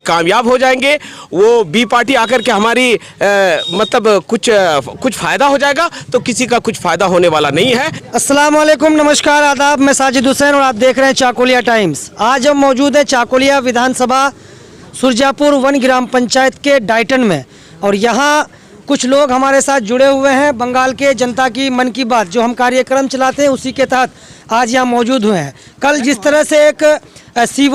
कामयाब हो जाएंगे, वो बी पार्टी आकर के हमारी मतलब कुछ फ़ायदा हो जाएगा, तो किसी का कुछ फ़ायदा होने वाला नहीं है। अस्सलाम वालेकुम, नमस्कार, आदाब। मैं साजिद हुसैन और आप देख रहे हैं चाकोलिया टाइम्स। आज हम मौजूद हैं चाकोलिया विधानसभा सुरजापुर वन ग्राम पंचायत के डाइटन में, और यहाँ कुछ लोग हमारे साथ जुड़े हुए हैं। बंगाल के जनता की मन की बात जो हम कार्यक्रम चलाते हैं उसी के तहत आज यहाँ मौजूद हुए हैं। कल जिस तरह से एक सी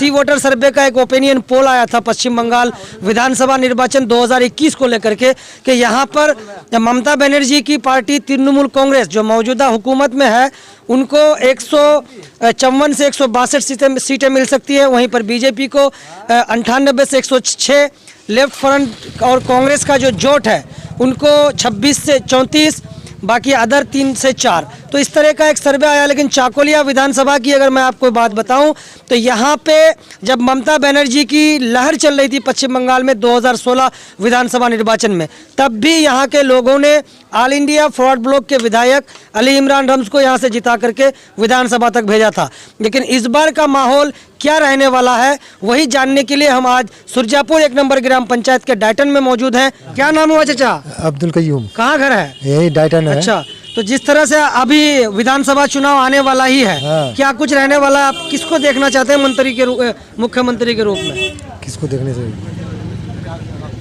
वोटर सर्वे का एक ओपिनियन पोल आया था पश्चिम बंगाल विधानसभा निर्वाचन 2021 को लेकर के कि यहाँ पर ममता बनर्जी की पार्टी तृणमूल कांग्रेस जो मौजूदा हुकूमत में है उनको 154 से 162 सीटें मिल सकती है, वहीं पर बीजेपी को 98 से 106, लेफ्ट फ्रंट और कांग्रेस का जो जोट है उनको 26 से 34, बाकी अदर 3 से 4। तो इस तरह का एक सर्वे आया। लेकिन चाकोलिया विधानसभा की अगर मैं आपको बात बताऊं तो यहाँ पे जब ममता बनर्जी की लहर चल रही थी पश्चिम बंगाल में 2016 विधानसभा निर्वाचन में, तब भी यहाँ के लोगों ने ऑल इंडिया फॉरवर्ड ब्लॉक के विधायक अली इमरान रम्स को यहाँ से जिता करके विधानसभा तक भेजा था। लेकिन इस बार का माहौल क्या रहने वाला है वही जानने के लिए हम आज सुरजापुर 1 नंबर ग्राम पंचायत के डाइटन में मौजूद हैं। क्या नाम हुआ चाचा? अब्दुल कयूम। कहाँ घर है? यही डाइटन है। अच्छा, तो जिस तरह से अभी विधानसभा चुनाव आने वाला ही है, हाँ। क्या कुछ रहने वाला है? आप किसको देखना चाहते हैं मंत्री के रूप मुख्यमंत्री के रूप में? किसको देखने से?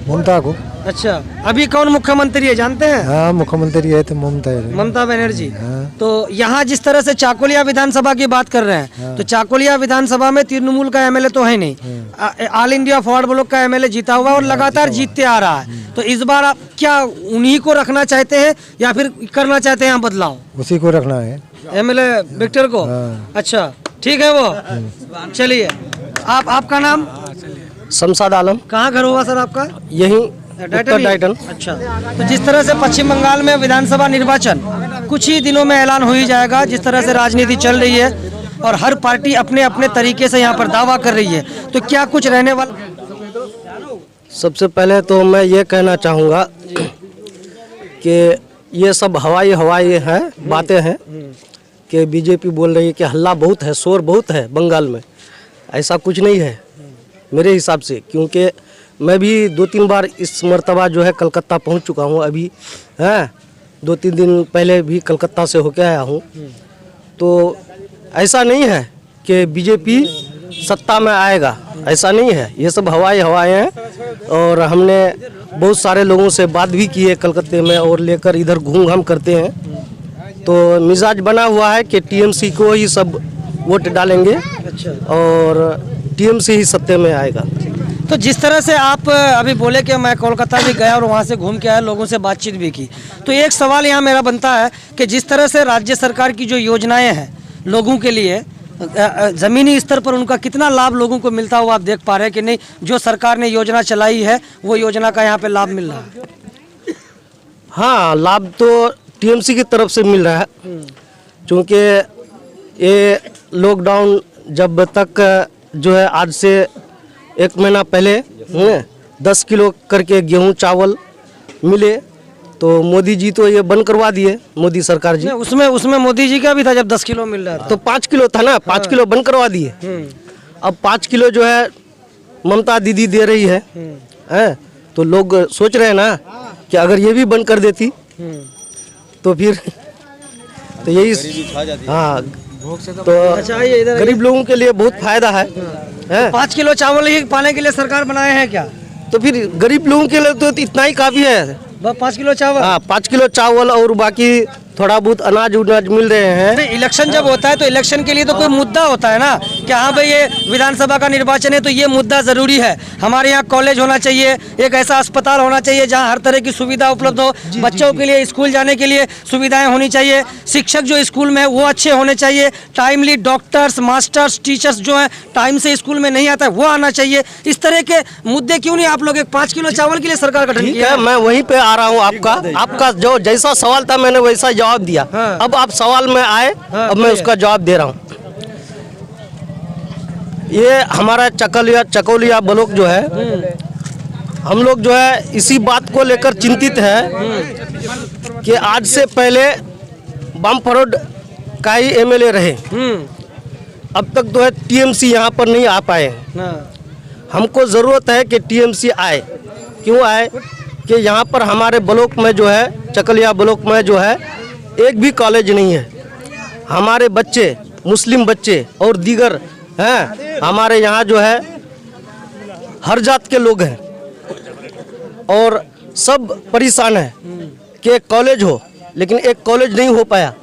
ममता को। अच्छा, अभी कौन मुख्यमंत्री है जानते हैं? हाँ, मुख्यमंत्री है तो ममता है। ममता बनर्जी। हाँ। तो यहाँ जिस तरह से चाकोलिया विधानसभा की बात कर रहे हैं, हाँ। तो चाकोलिया विधानसभा में तृणमूल का एमएलए तो है नहीं, ऑल इंडिया फॉरवर्ड ब्लॉक का एमएलए जीता हुआ और लगातार जीतते आ रहा है। तो इस बार आप क्या उन्हीं को रखना चाहते हैं या फिर करना चाहते हैं बदलाव? उसी को रखना है, एमएलए विक्टर को। हाँ। अच्छा, ठीक है वो। चलिए, आपका नाम? शमशाद आलम। कहाँ घर हुआ सर आपका? यही डाइटन। अच्छा, तो जिस तरह से पश्चिम बंगाल में विधानसभा निर्वाचन कुछ ही दिनों में ऐलान हो ही जाएगा, जिस तरह से राजनीति चल रही है और हर पार्टी अपने अपने तरीके से यहाँ पर दावा कर रही है, तो क्या कुछ रहने वाला? सबसे पहले तो मैं ये कहना चाहूँगा कि ये सब हवाई है, बातें हैं कि बीजेपी बोल रही है कि हल्ला बहुत है, शोर बहुत है बंगाल में। ऐसा कुछ नहीं है मेरे हिसाब से, क्योंकि मैं भी 2-3 बार इस मर्तबा जो है कलकत्ता पहुंच चुका हूं। अभी हैं 2-3 दिन पहले भी कलकत्ता से होके आया हूं। तो ऐसा नहीं है कि बीजेपी सत्ता में आएगा, ऐसा नहीं है। ये सब हवाएं हैं और हमने बहुत सारे लोगों से बात भी की है कलकत्ते में और लेकर इधर घूम घाम करते हैं। तो मिजाज बना हुआ है कि टीएमसी को ही सब वोट डालेंगे और टीएमसी ही सत्ते में आएगा। तो जिस तरह से आप अभी बोले कि मैं कोलकाता भी गया और वहाँ से घूम के आया, लोगों से बातचीत भी की, तो एक सवाल यहाँ मेरा बनता है कि जिस तरह से राज्य सरकार की जो योजनाएं हैं लोगों के लिए, ज़मीनी स्तर पर उनका कितना लाभ लोगों को मिलता हुआ आप देख पा रहे हैं कि नहीं? जो सरकार ने योजना चलाई है वो योजना का यहाँ पे लाभ मिल रहा है? हाँ, लाभ तो टीएमसी की तरफ से मिल रहा है, क्योंकि ये लॉकडाउन जब तक जो है आज से 1 महीना पहले 10 किलो करके गेहूं चावल मिले, तो मोदी जी तो ये बंद करवा दिए, मोदी सरकार जी। उसमें मोदी जी का भी था जब 10 किलो मिल रहा था, तो 5 किलो था ना, 5 किलो बंद करवा दिए। अब 5 किलो जो है ममता दीदी दे रही है। तो लोग सोच रहे हैं ना कि अगर ये भी बंद कर देती तो फिर तो यही, हाँ, तो गरीब लोगों के लिए बहुत फायदा है। 5 किलो चावल ही पाने के लिए सरकार बनाए हैं क्या? तो फिर गरीब लोगों के लिए तो इतना ही काफी है। 5 किलो चावल? हाँ, 5 किलो चावल और बाकी थोड़ा बहुत अनाज उनाज मिल रहे हैं। नहीं, इलेक्शन जब होता है तो इलेक्शन के लिए तो कोई मुद्दा होता है ना कि हाँ भाई ये विधानसभा का निर्वाचन है तो ये मुद्दा ज़रूरी है। हमारे यहाँ कॉलेज होना चाहिए, एक ऐसा अस्पताल होना चाहिए जहाँ हर तरह की सुविधा उपलब्ध हो, बच्चों के लिए स्कूल जाने के लिए सुविधाएं होनी चाहिए, शिक्षक जो स्कूल में है वो अच्छे होने चाहिए, टाइमली डॉक्टर्स मास्टर्स टीचर्स जो है टाइम से स्कूल में नहीं आता है वो आना चाहिए। इस तरह के मुद्दे क्यों नहीं आप लोग 5 किलो चावल के लिए सरकार गठन किया? मैं वहीं पे आ रहा हूँ। आपका जो जैसा सवाल था मैंने वैसा जवाब दिया। हाँ। अब आप सवाल में आए, अब मैं उसका जवाब दे रहा हूँ। ये हमारा चकोलिया ब्लॉक जो है, हम लोग जो है इसी बात को लेकर चिंतित है कि आज से पहले बम फरोड का ही एमएलए रहे, अब तक जो है टीएमसी यहाँ पर नहीं आ पाए। हमको ज़रूरत है कि टीएमसी आए। क्यों आए? कि यहाँ पर हमारे ब्लॉक में जो है, चकलिया ब्लॉक में जो है, एक भी कॉलेज नहीं है। हमारे बच्चे, मुस्लिम बच्चे और दीगर हैं, हमारे यहाँ जो है हर जात के लोग हैं और सब परेशान हैं कि एक कॉलेज हो, लेकिन एक कॉलेज नहीं हो पाया।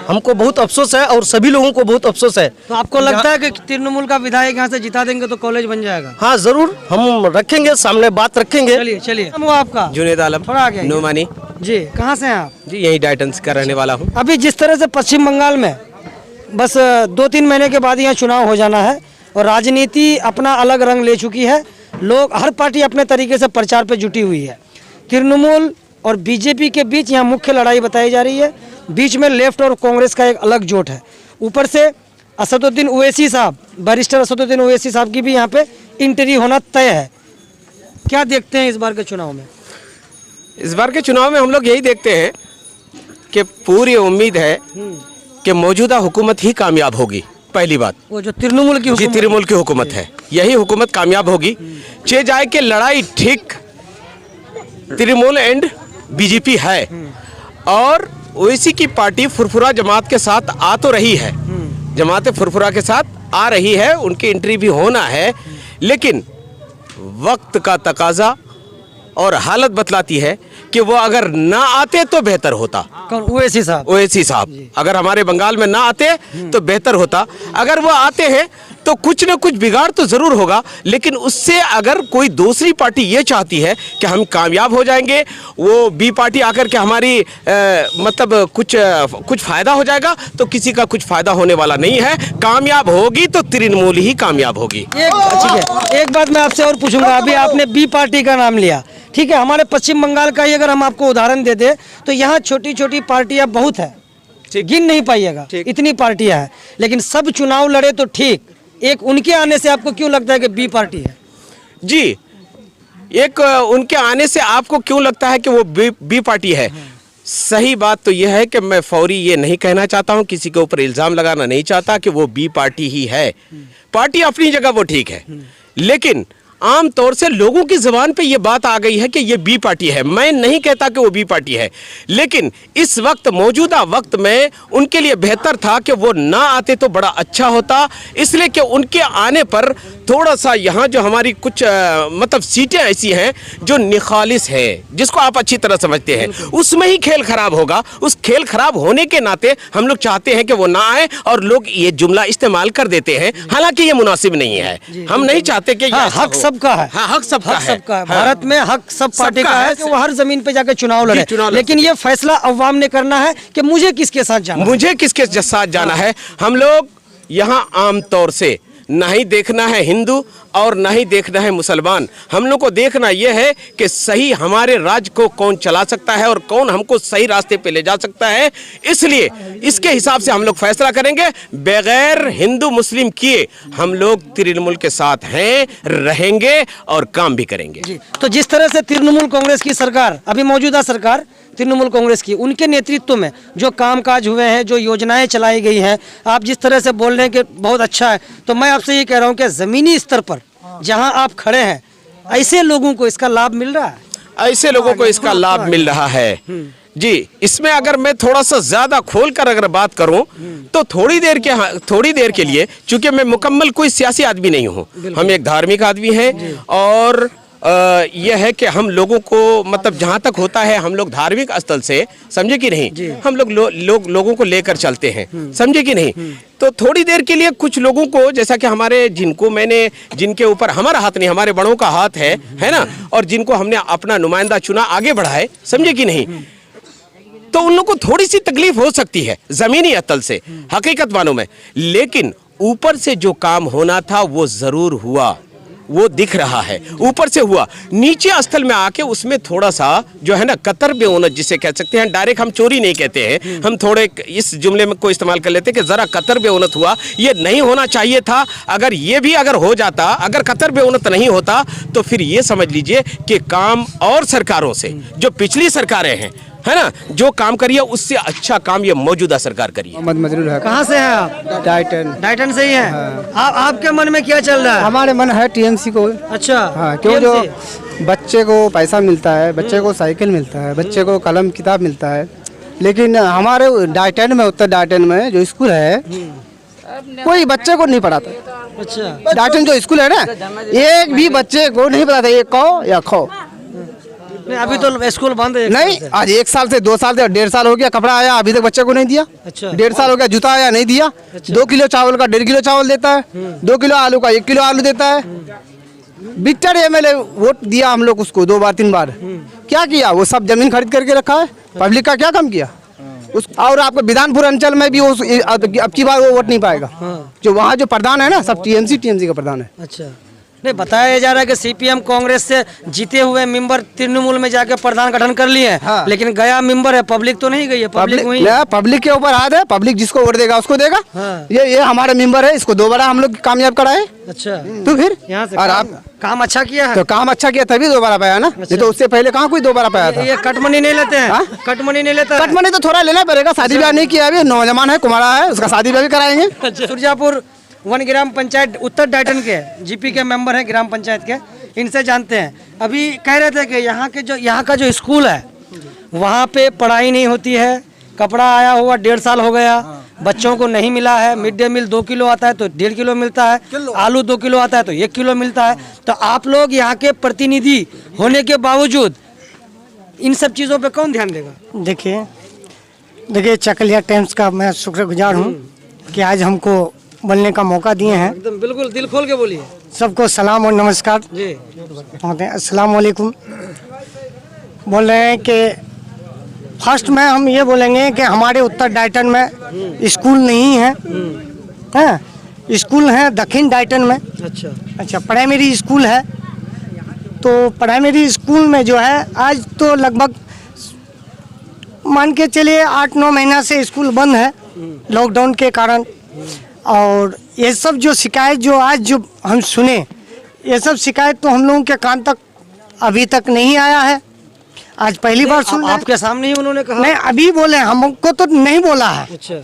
हमको बहुत अफसोस है और सभी लोगों को बहुत अफसोस है। तो आपको लगता है कि तृणमूल का विधायक यहाँ से जिता देंगे तो कॉलेज बन जाएगा? हाँ ज़रूर, हम रखेंगे, सामने बात रखेंगे। चलिए चलिए, वो आपका जुनेद आलम, थोड़ा आगे आइए। नुमानी जी, कहाँ से हैं आप? जी, यही डाइटन्स का रहने वाला हूँ। अभी जिस तरह से पश्चिम बंगाल में बस 2-3 महीने के बाद यहाँ चुनाव हो जाना है और राजनीति अपना अलग रंग ले चुकी है। लोग, हर पार्टी अपने तरीके से प्रचार पे जुटी हुई है। तृणमूल और बीजेपी के बीच यहाँ मुख्य लड़ाई बताई जा रही है। बीच में लेफ्ट और कांग्रेस का एक अलग जोट है। ऊपर से असदुद्दीन ओवैसी साहब, बैरिस्टर असदुद्दीन ओवैसी साहब की भी यहाँ पे एंट्री होना तय है। क्या देखते हैं इस बार के चुनाव में? इस बार के चुनाव में हम लोग यही देखते हैं कि पूरी उम्मीद है कि मौजूदा हुकूमत ही कामयाब होगी। पहली बात, वो जो तृणमूल की जी हुकूमत, तृणमूल की हुकूमत है, यही हुकूमत कामयाब होगी। चे जाए कि लड़ाई ठीक तृणमूल एंड बीजेपी है और ओवैसी की पार्टी फुरफुरा जमात के साथ आ तो रही है, जमात फुरफुरा के साथ आ रही है, उनकी एंट्री भी होना है, लेकिन वक्त का तकाजा और हालत बतलाती है कि वो अगर ना आते तो बेहतर होता। कौन? ओवैसी साहब। ओवैसी साहब अगर हमारे बंगाल में ना आते तो बेहतर होता। अगर वो आते हैं तो कुछ न कुछ बिगाड़ तो जरूर होगा, लेकिन उससे अगर कोई दूसरी पार्टी ये चाहती है कि हम कामयाब हो जाएंगे, वो बी पार्टी आकर के हमारी मतलब कुछ फायदा हो जाएगा, तो किसी का कुछ फायदा होने वाला नहीं है। कामयाब होगी तो तृणमूल ही कामयाब होगी। ठीक है, एक बात मैं आपसे और पूछूंगा। अभी आपने बी पार्टी का नाम लिया, ठीक है। हमारे पश्चिम बंगाल का ही अगर हम आपको उदाहरण दे दें तो यहाँ छोटी छोटी पार्टियां बहुत है, गिन नहीं पाइएगा, इतनी पार्टियां हैं, लेकिन सब चुनाव लड़े तो ठीक। एक उनके आने से आपको क्यों लगता है कि बी पार्टी है? जी, एक उनके आने से आपको क्यों लगता है कि वो बी पार्टी है? सही बात तो यह है कि मैं फौरी ये नहीं कहना चाहता हूँ, किसी के ऊपर इल्ज़ाम लगाना नहीं चाहता कि वो बी पार्टी ही है। पार्टी अपनी जगह वो ठीक है, लेकिन आम तौर से लोगों की ज़बान पे ये बात आ गई है कि ये बी पार्टी है। मैं नहीं कहता कि वो बी पार्टी है, लेकिन इस वक्त, मौजूदा वक्त में उनके लिए बेहतर था कि वो ना आते तो बड़ा अच्छा होता, इसलिए कि उनके आने पर थोड़ा सा यहाँ जो हमारी कुछ मतलब सीटें ऐसी हैं जो निखालिस है, जिसको आप अच्छी तरह समझते हैं, उसमें ही खेल खराब होगा। उस खेल खराब होने के नाते हम लोग चाहते हैं कि वो ना आए, और लोग ये जुमला इस्तेमाल कर देते हैं, हालांकि ये मुनासिब नहीं है। हम नहीं चाहते कि हक सबका है। हाँ, हक सबका है। भारत में हक सब पार्टी का है कि वो हर जमीन पे जाकर चुनाव लड़े, लेकिन ये फैसला अवाम ने करना है कि मुझे किसके साथ जाना, मुझे किसके साथ जाना है। हम लोग यहाँ आम तौर से ना ही देखना है हिंदू और ना ही देखना है मुसलमान, हम लोग को देखना यह है कि सही हमारे राज्य को कौन चला सकता है और कौन हमको सही रास्ते पे ले जा सकता है। इसलिए इसके हिसाब से हम लोग फैसला करेंगे, बगैर हिंदू मुस्लिम किए हम लोग तृणमूल के साथ हैं, रहेंगे और काम भी करेंगे। तो जिस तरह से तृणमूल कांग्रेस की सरकार, अभी मौजूदा सरकार तृणमूल कांग्रेस की, उनके नेतृत्व में जो कामकाज हुए हैं, जो योजनाएं चलाई गई हैं, आप जिस तरह से बोल रहे हैं कि बहुत अच्छा है, तो मैं आपसे ये कह रहा हूं कि ज़मीनी स्तर पर जहां आप खड़े हैं, ऐसे लोगों को इसका लाभ मिल रहा है? ऐसे लोगों को इसका लाभ मिल रहा है जी। इसमें अगर मैं थोड़ा सा ज्यादा खोल कर अगर बात करूं तो थोड़ी देर के लिए, चूंकि मैं मुकम्मल कोई सियासी आदमी नहीं हूं, हम एक धार्मिक आदमी हैं, और यह है कि हम लोगों को मतलब जहाँ तक होता है हम लोग धार्मिक स्थल से, समझे कि नहीं, हम लोग लोगों को लेकर चलते हैं, समझे कि नहीं। तो थोड़ी देर के लिए कुछ लोगों को, जैसा कि हमारे जिनके ऊपर हमारा हाथ नहीं, हमारे बड़ों का हाथ है ना, और जिनको हमने अपना नुमाइंदा चुना, आगे बढ़ाए, समझे कि नहीं, तो उन लोगों को थोड़ी सी तकलीफ हो सकती है जमीनी अतल से, हकीकत मानो में, लेकिन ऊपर से जो काम होना था वो जरूर हुआ, वो दिख रहा है, ऊपर से हुआ। नीचे स्थल में आके उसमें थोड़ा सा जो है ना कतर बेउनत जिसे कह सकते हैं, डायरेक्ट हम चोरी नहीं कहते हैं, हम थोड़े इस जुमले में को इस्तेमाल कर लेते हैं कि जरा कतर बेउनत हुआ, ये नहीं होना चाहिए था। अगर ये भी अगर हो जाता, अगर कतर बेउनत नहीं होता, तो फिर ये समझ लीजिए कि काम और सरकारों से, जो पिछली सरकारें हैं, है ना, जो काम करिए उससे अच्छा काम ये मौजूदा सरकार करिए। मोहम्मद मजरूर है। कहाँ से हैं आप? डाइटन। डाइटन से ही हैं। आपके मन में क्या चल रहा है? हमारे मन है टीएमसी को। अच्छा, हाँ, क्यों जो बच्चे को पैसा मिलता है, बच्चे को साइकिल मिलता है, बच्चे को कलम किताब मिलता है, लेकिन हमारे डाइटन में, उत्तर डाइटन में जो स्कूल है कोई बच्चे को नहीं पढ़ाता। अच्छा, डाइटन जो स्कूल है ना, एक भी बच्चे को नहीं पढ़ाता, ये कहो या खो। नहीं अभी तो स्कूल बंद है। नहीं, आज 1 साल से 2 साल से 1.5 साल हो गया, कपड़ा आया अभी तक बच्चे को नहीं दिया। अच्छा, 1.5 साल हो गया, जूता आया नहीं दिया। 2 किलो चावल का 1.5 किलो चावल देता है, 2 किलो आलू का 1 किलो आलू देता है। बिट्टर एमएलए वोट दिया हम लोग उसको 2 बार 3 बार, क्या किया? वो सब जमीन खरीद करके रखा है। पब्लिक का क्या काम किया उस? और आपको विधानपुर अंचल में भी अब की बार वो वोट नहीं पाएगा। जो वहाँ जो प्रधान है ना, सब टीएमसी का प्रधान है। अच्छा, नहीं बताया जा रहा है कि सीपीएम कांग्रेस से जीते हुए मेंबर तृणमूल में जाके प्रधान गठन कर लिए हैं। हाँ। लेकिन गया मेंबर है, पब्लिक तो नहीं गई है। पब्लिक वही है। पब्लिक के ऊपर हाथ है, पब्लिक जिसको वोट देगा उसको देगा। हाँ। ये हमारे मेंबर है, इसको 2 बार हम लोग कामयाब कराए। अच्छा, तो फिर यहाँ से और काम अच्छा किया है। तो काम अच्छा किया तभी 2 बार पाया ना, नहीं तो उससे पहले कहाँ कोई 2 बार पाया था। ये कटमनी नहीं लेते हैं? हाँ? कटमनी नहीं लेता है? कटमनी तो थोड़ा लेना पड़ेगा, शादी ब्याह नहीं किया अभी, नौजवान है, कुमारा है, उसका शादी ब्याह भी कराएंगे। सुरजापुर वन ग्राम पंचायत उत्तर डाइटन के जीपी के मेंबर हैं ग्राम पंचायत के, इनसे जानते हैं। अभी कह रहे थे कि यहाँ का जो स्कूल है वहाँ पे पढ़ाई नहीं होती है, कपड़ा आया हुआ 1.5 साल हो गया, बच्चों को नहीं मिला है। मिड डे मील 2 किलो आता है तो 1.5 किलो मिलता है, आलू 2 किलो आता है तो 1 किलो मिलता है। तो आप लोग यहाँ के प्रतिनिधि होने के बावजूद इन सब चीज़ों पे कौन ध्यान देगा? देखिए चकलिया टाइम्स का मैं शुक्रगुजार हूँ कि आज हमको बोलने का मौका दिए हैं। एकदम बिल्कुल दिल खोल के बोलिए। सबको सलाम और नमस्कार। जी, अस्सलाम वालेकुम। बोल रहे हैं कि फर्स्ट में हम ये बोलेंगे कि हमारे उत्तर डाइटन में स्कूल नहीं है। हैं, स्कूल है दक्षिण डाइटन में। अच्छा, प्राइमरी स्कूल है। तो प्राइमरी स्कूल में जो है आज तो लगभग मान के चलिए 8-9 महीना से स्कूल बंद है लॉकडाउन के कारण। और ये सब जो शिकायत जो आज जो हम सुने, ये सब शिकायत तो हम लोगों के कान तक अभी तक नहीं आया है। आज पहली बार सुन रहे हैं। आपके सामने ही उन्होंने कहा? नहीं, अभी बोले, हमको तो नहीं बोला है। अच्छा,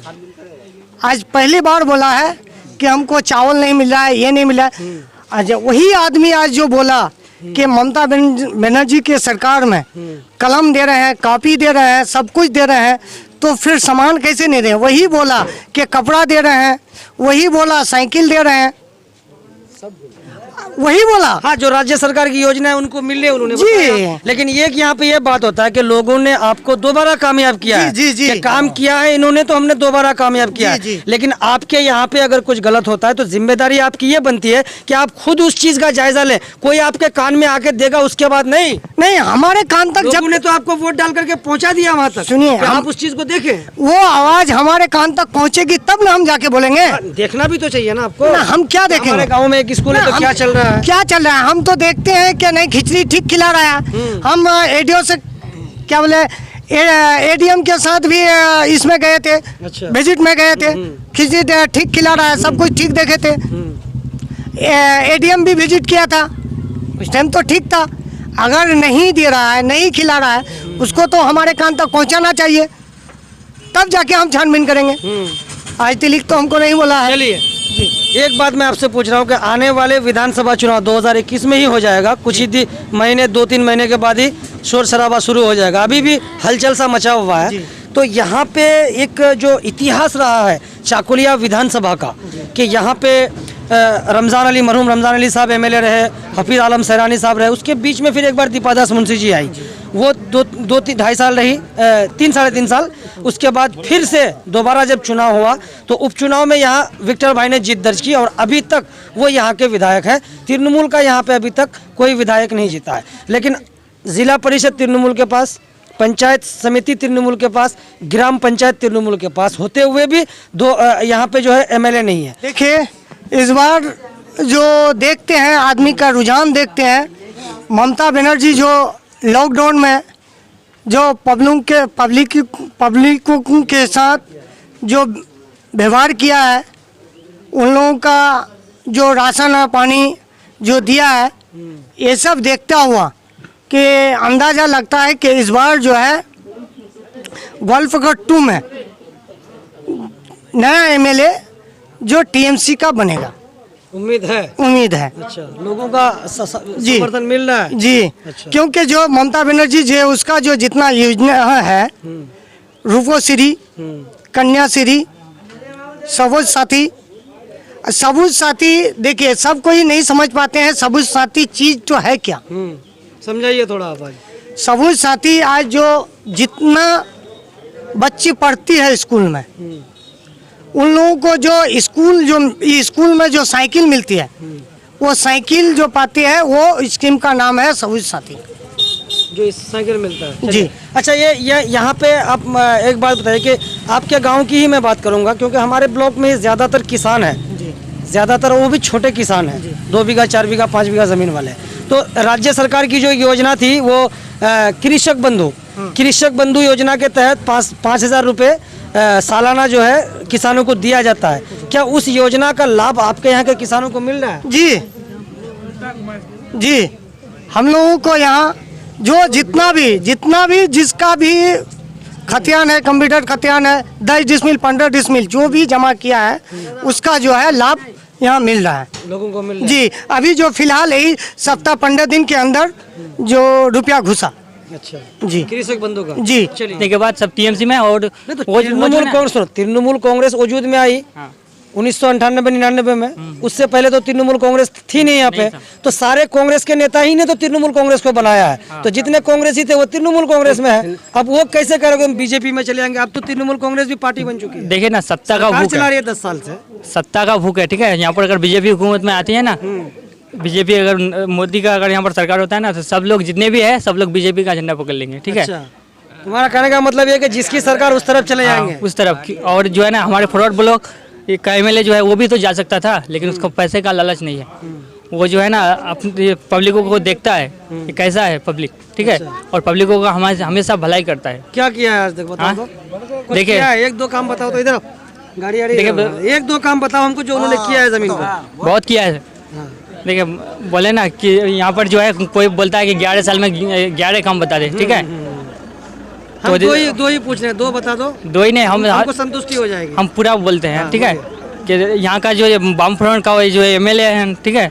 आज पहली बार बोला है कि हमको चावल नहीं मिल रहा है, ये नहीं मिला है। आज वही आदमी आज जो बोला कि ममता बनर्जी के सरकार में कलम दे रहे हैं, कॉपी दे रहे हैं, सब कुछ दे रहे हैं, तो फिर सामान कैसे नहीं दे रहे? वही बोला कि कपड़ा दे रहे हैं, वही बोला साइकिल दे रहे हैं, वही बोला। हाँ, जो राज्य सरकार की योजना है उनको मिल रही है, उन्होंने जी। बताया। लेकिन एक यहाँ पे ये बात होता है कि लोगों ने आपको दोबारा कामयाब किया है। जी। कि काम किया है इन्होंने तो हमने दोबारा कामयाब किया है। लेकिन आपके यहाँ पे अगर कुछ गलत होता है तो जिम्मेदारी आपकी ये बनती है कि आप खुद उस चीज का जायजा लें। कोई आपके कान में आके देगा उसके बाद नहीं। हमारे कान तक जब ने तो आपको वोट डाल करके पहुँचा दिया वहाँ तक। सुनिए, आप उस चीज को देखें, वो आवाज हमारे कान तक पहुँचेगी तब ना हम जाके बोलेंगे। देखना भी तो चाहिए ना आपको। हम क्या देखेंगे? हमारे गाँव में एक स्कूल है तो क्या चल रहा है? क्या चल रहा है हम तो देखते हैं कि नहीं खिचड़ी ठीक खिला रहा है। हम एडीओ से क्या बोले एडीएम के साथ भी इसमें गए थे। अच्छा। विजिट में गए थे, खिचड़ी ठीक खिला रहा है, सब कुछ ठीक देखे थे। एडीएम भी विजिट किया था, उस टाइम तो ठीक था। अगर नहीं दे रहा है, नहीं खिला रहा है, उसको तो हमारे कान तक पहुंचाना चाहिए, तब जाके हम छानबीन करेंगे। आज तक तो हमको नहीं बोला है। चलिए, एक बात मैं आपसे पूछ रहा हूँ कि आने वाले विधानसभा चुनाव 2021 में ही हो जाएगा, कुछ ही महीने 2-3 महीने के बाद ही शोर शराबा शुरू हो जाएगा। अभी भी हलचल सा मचा हुआ है। तो यहाँ पे एक जो इतिहास रहा है चाकुलिया विधानसभा का कि यहाँ पे मरहूम रमज़ान अली साहब एमएलए रहे, हफीज़ आलम सैरानी साहब रहे, उसके बीच में फिर एक बार दीपादास मुंशी जी आई, वो 2-2.5 साल रही, 3-3.5 साल। उसके बाद फिर से दोबारा जब चुनाव हुआ तो उपचुनाव में यहाँ विक्टर भाई ने जीत दर्ज की और अभी तक वो यहाँ के विधायक हैं। तृणमूल का यहाँ पे अभी तक कोई विधायक नहीं जीता है। लेकिन ज़िला परिषद तृणमूल के पास, पंचायत समिति तृणमूल के पास, ग्राम पंचायत तृणमूल के पास होते हुए भी यहाँ पे जो है एमएलए नहीं है। देखिए, इस बार जो देखते हैं आदमी का रुझान देखते हैं, ममता बनर्जी जो लॉकडाउन में जो पब्लिक के साथ जो व्यवहार किया है, उन लोगों का जो राशन और पानी जो दिया है, ये सब देखता हुआ कि अंदाज़ा लगता है कि इस बार जो है गोल्फगढ़ 2 में नया एमएलए जो टीएमसी का बनेगा, उम्मीद है। उम्मीद है। अच्छा, लोगों का जी। समर्थन मिल रहा है। जी। अच्छा। क्योंकि जो ममता बनर्जी जो उसका जो जितना योजना है, रूपोश्री, कन्याश्री, सबुज साथी, सबुज साथी देखिए सब कोई नहीं समझ पाते हैं सबुज साथी चीज तो है क्या। समझाइए थोड़ा आप आज। सबुज साथी आज जो जितना बच्ची पढ़ती है स्कूल में, उन लोगों को जो स्कूल में जो साइकिल मिलती है, वो साइकिल जो पाती है वो स्कीम का नाम है सबुज साथी, जो इस साइकिल मिलता है। जी। अच्छा, ये यहाँ पे आप एक बात बताइए कि आपके गांव की ही मैं बात करूंगा, क्योंकि हमारे ब्लॉक में ज़्यादातर किसान हैं, ज़्यादातर वो भी छोटे किसान हैं, 2 बीघा 4 बीघा 5 बीघा ज़मीन वाले। तो राज्य सरकार की जो योजना थी वो कृषक बंधु योजना के तहत 5,000 रुपये सालाना जो है किसानों को दिया जाता है। क्या उस योजना का लाभ आपके यहाँ के किसानों को मिल रहा है? जी जी, हम लोगों को यहाँ जो जितना भी जिसका भी खतियान है, कंप्यूटर खतियान है, 10 डिसमिल 15 डिसमिल जो भी जमा किया है उसका जो है लाभ यहाँ मिल रहा है लोगों को मिल रहा है। जी। अभी जो फिलहाल यही सप्ताह 15 दिन के अंदर जो रुपया घुसा। अच्छा जी। कृषक बंधु का। जी। चलिए, के बाद सब टीएमसी में और तृणमूल कांग्रेस वजूद में आई 1998-99 में। उससे पहले तो तृणमूल कांग्रेस थी नहीं यहाँ पे, तो सारे कांग्रेस के नेता ही ने तो तृणमूल कांग्रेस को बनाया है। तो जितने कांग्रेसी थे वो तृणमूल कांग्रेस में है। अब वो कैसे करोगे हम बीजेपी में चले जाएंगे? अब तो तृणमूल कांग्रेस भी पार्टी बन चुकी है, देखिए ना, सत्ता का भूख चला है, रही है 10 साल से। सत्ता का भूख है, ठीक है। यहाँ पर अगर बीजेपी हुकूमत में आती है ना, बीजेपी अगर मोदी का अगर यहाँ पर सरकार होता है ना, तो सब लोग जितने भी है सब लोग बीजेपी का झंडा पकड़ लेंगे, ठीक है। अच्छा, तुम्हारा कहने का मतलब ये है कि जिसकी सरकार उस तरफ चले जाएंगे। उस तरफ की। और जो है ना हमारे फॉरवर्ड ब्लॉक का एमएलए जो है वो भी तो जा सकता था, लेकिन उसको पैसे का लालच नहीं है। वो जो है ना अपने पब्लिकों को देखता है कि कैसा है पब्लिक, ठीक है, और पब्लिकों का हमेशा भलाई करता है। क्या किया है आज तक बताओ तो? कुछ देखिए, किया है? 1-2 काम बताओ तो। इधर गाड़ी आ रही है, 1-2 काम बताओ हमको जो उन्होंने किया है जमीन पर। बहुत किया है। देखिए, बोले ना कि यहाँ पर जो है कोई बोलता है कि 11 साल में 11 काम बता दे, ठीक है। हम दो ही पूछ रहे हैं, 2 बता दो। 2 ही नहीं, हमको संतुष्टि हो जाएगी। हम पूरा बोलते हैं, ठीक है, कि यहाँ का जो वाम फ्रंट का जो एमएलए है, ठीक है,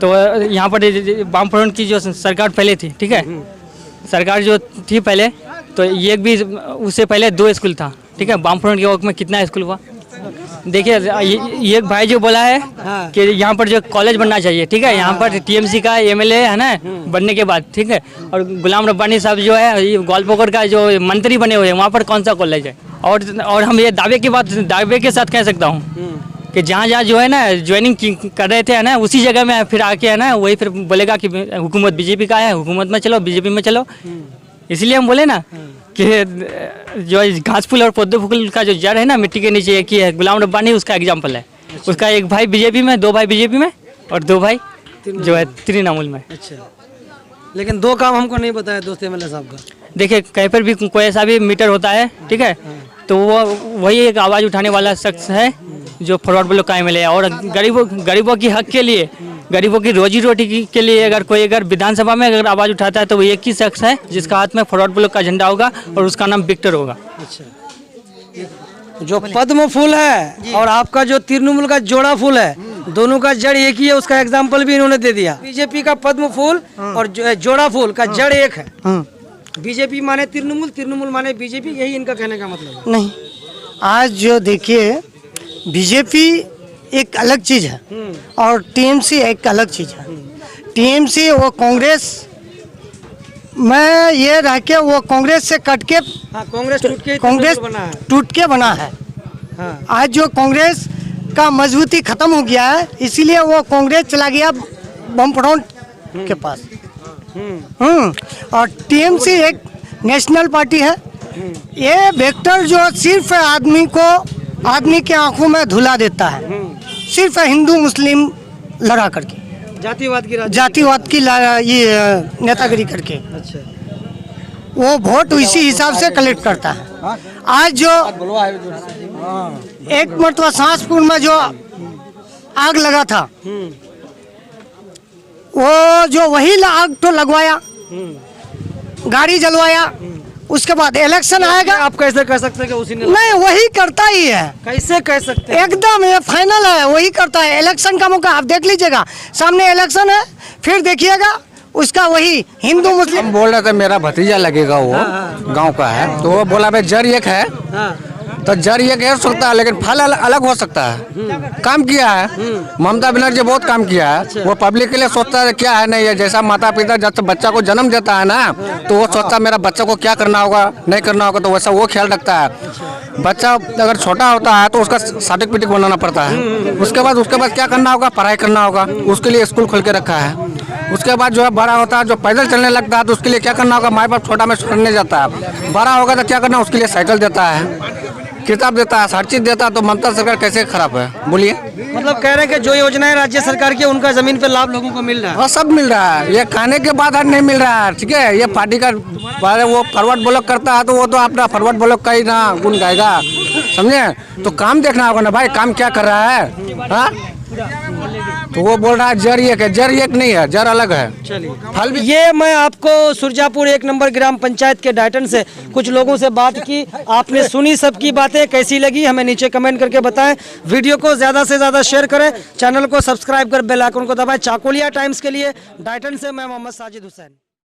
तो यहाँ पर वाम फ्रंट की जो सरकार पहले थी, ठीक है, सरकार जो थी पहले, तो ये भी उससे पहले 2 स्कूल था, ठीक है। वाम फ्रंट के वक्त में कितना स्कूल हुआ? देखिए, ये एक भाई जो बोला है कि यहाँ पर जो कॉलेज बनना चाहिए, ठीक है, यहाँ पर टीएमसी का एमएलए है ना बनने के बाद, ठीक है, और गुलाम रब्बानी साहब जो है ग्वालपोखर का जो मंत्री बने हुए हैं, वहाँ पर कौन सा कॉलेज है? और हम ये दावे के साथ कह सकता हूँ कि जहाँ जो है ना ज्वाइनिंग कर रहे थे ना, उसी जगह में फिर आके है ना वही फिर बोलेगा कि हुकूमत बीजेपी का है, हुकूमत में चलो, बीजेपी में चलो। इसलिए हम बोले ना कि जो घास फूल और पौधे फूल का जो जड़ है ना मिट्टी के नीचे एक ही है, गुलाम रब्बानी उसका एग्जाम्पल है। उसका एक भाई बीजेपी में, 2 भाई बीजेपी में और 2 भाई जो है तृणमूल में। अच्छा, लेकिन 2 काम हमको नहीं बताया दोस्त एमएलए साहब का। देखिए, कहीं पर भी कोई ऐसा भी मीटर होता है, ठीक है, तो वो वही एक आवाज़ उठाने वाला शख्स है जो फॉरवर्ड ब्लॉक का एमएलए है। और गरीबों की हक के लिए, गरीबों की रोजी रोटी के लिए अगर विधानसभा में अगर आवाज़ उठाता है तो वो एक ही शख्स है जिसका हाथ में फॉरवर्ड ब्लॉक का झंडा होगा और उसका नाम विक्टर होगा। अच्छा, जो पद्म फूल है और आपका जो तृणमूल का जोड़ा फूल है, दोनों का जड़ एक ही है, उसका एग्जाम्पल भी इन्होंने दे दिया। बीजेपी का पद्म फूल और जोड़ा फूल का जड़ एक है। बीजेपी माने तृणमूल, तृणमूल माने बीजेपी, यही इनका कहने का मतलब है। नहीं, आज जो देखिए बीजेपी एक अलग चीज है और टीएमसी एक अलग चीज है। टीएमसी वो कांग्रेस में ये रह के वो कांग्रेस से कट के, कांग्रेस टूट के बना है। आज जो कांग्रेस का मजबूती खत्म हो गया है, इसीलिए वो कांग्रेस चला गया बमफ्रंट के पास। और टीएमसी एक नेशनल पार्टी है। ये वेक्टर जो सिर्फ आदमी के आंखों में धुला देता है, सिर्फ हिंदू मुस्लिम लड़ा करके, जातिवाद की ये नेतागिरी करके। अच्छा, वो वोट इसी हिसाब से कलेक्ट करता है। आज जो एक मरतबा सांसपुर में जो आग लगा था, वो जो वही आग तो लगवाया, गाड़ी जलवाया, उसके बाद इलेक्शन आएगा। आप कैसे कह सकते हैं कि उसी ने नहीं, वही करता ही है, कैसे कह सकते हैं? एकदम ये फाइनल है, वही करता है। इलेक्शन का मौका आप देख लीजिएगा, सामने इलेक्शन है, फिर देखिएगा उसका वही हिंदू मुस्लिम। हम बोल रहे थे मेरा भतीजा लगेगा, वो गांव का है, तो वो बोला भाई जड़ एक है, तो जड़ एक हो सकता है लेकिन फल अलग हो सकता है। काम किया है, ममता बनर्जी बहुत काम किया है। वो पब्लिक के लिए सोचता है क्या है नहीं है, जैसा माता पिता जब बच्चा को जन्म देता है ना, तो वो सोचता है मेरा बच्चा को क्या करना होगा नहीं करना होगा, तो वैसा वो ख्याल रखता है। बच्चा अगर छोटा होता है तो उसका सर्टिफिकेट बनाना पड़ता है, उसके बाद क्या करना होगा, पढ़ाई करना होगा, उसके लिए स्कूल खोल के रखा है। उसके बाद जो है बड़ा होता है, जो पैदल चलने लगता है तो उसके लिए क्या करना होगा, माँ बाप छोटा में छोड़ने जाता है। बड़ा होगा तो क्या करना, उसके लिए साइकिल देता है, किताब देता है, हर चीज देता है। तो ममता सरकार कैसे खराब है बोलिए? मतलब कह रहे हैं कि जो योजनाएं राज्य सरकार की है, उनका जमीन पे लाभ लोगों को मिल रहा है। हाँ, सब मिल रहा है, ये खाने के बाद नहीं मिल रहा है। ठीक है, ये पार्टी का वो फॉरवर्ड ब्लॉक करता है, तो वो तो अपना फॉरवर्ड ब्लॉक का ही ना गुण गाएगा, समझे? तो काम देखना होगा ना भाई, काम क्या कर रहा है। हाँ, तो वो बोल रहा है जड़ एक है, जड़ एक नहीं है, जड़ अलग है। चलिए, फल भी ये मैं आपको सुरजापुर 1 नंबर ग्राम पंचायत के डायटन से कुछ लोगों से बात की, आपने सुनी सबकी बातें, कैसी लगी हमें नीचे कमेंट करके बताएं। वीडियो को ज़्यादा से ज़्यादा शेयर करें, चैनल को सब्सक्राइब कर बेल आइकन को दबाएं। चाकोलिया टाइम्स के लिए डायटन से मैं मोहम्मद साजिद हुसैन।